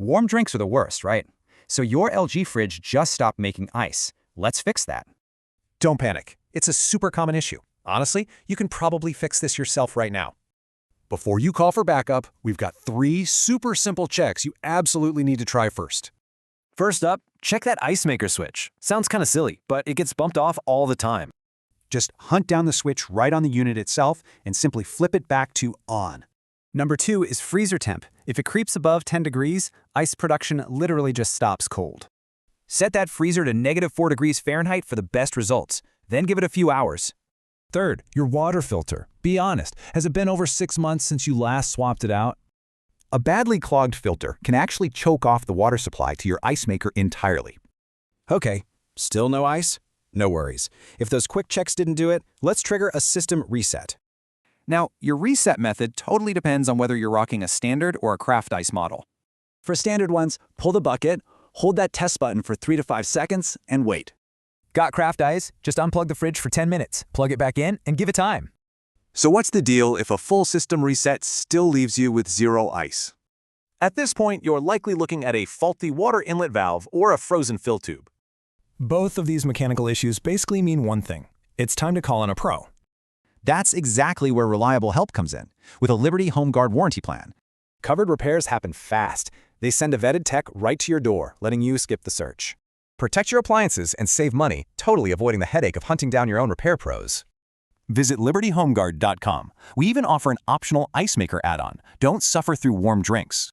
Warm drinks are the worst, right? So your LG fridge just stopped making ice. Let's fix that. Don't panic. It's a super common issue. Honestly, you can probably fix this yourself right now. Before you call for backup, we've got 3 super simple checks you absolutely need to try first. First up, check that ice maker switch. Sounds kind of silly, but it gets bumped off all the time. Just hunt down the switch right on the unit itself and simply flip it back to on. Number 2 is freezer temp. If it creeps above 10 degrees, ice production literally just stops cold. Set that freezer to -4 degrees Fahrenheit for the best results. Then give it a few hours. Third, your water filter. Be honest, has it been over 6 months since you last swapped it out? A badly clogged filter can actually choke off the water supply to your ice maker entirely. Okay, still no ice? No worries. If those quick checks didn't do it, let's trigger a system reset. Now, your reset method totally depends on whether you're rocking a standard or a craft ice model. For standard ones, pull the bucket, hold that test button for 3 to 5 seconds, and wait. Got craft ice? Just unplug the fridge for 10 minutes, plug it back in, and give it time. So what's the deal if a full system reset still leaves you with 0 ice? At this point, you're likely looking at a faulty water inlet valve or a frozen fill tube. Both of these mechanical issues basically mean one thing. It's time to call in a pro. That's exactly where reliable help comes in, with a Liberty Home Guard warranty plan. Covered repairs happen fast. They send a vetted tech right to your door, letting you skip the search. Protect your appliances and save money, totally avoiding the headache of hunting down your own repair pros. Visit libertyhomeguard.com. We even offer an optional ice maker add-on. Don't suffer through warm drinks.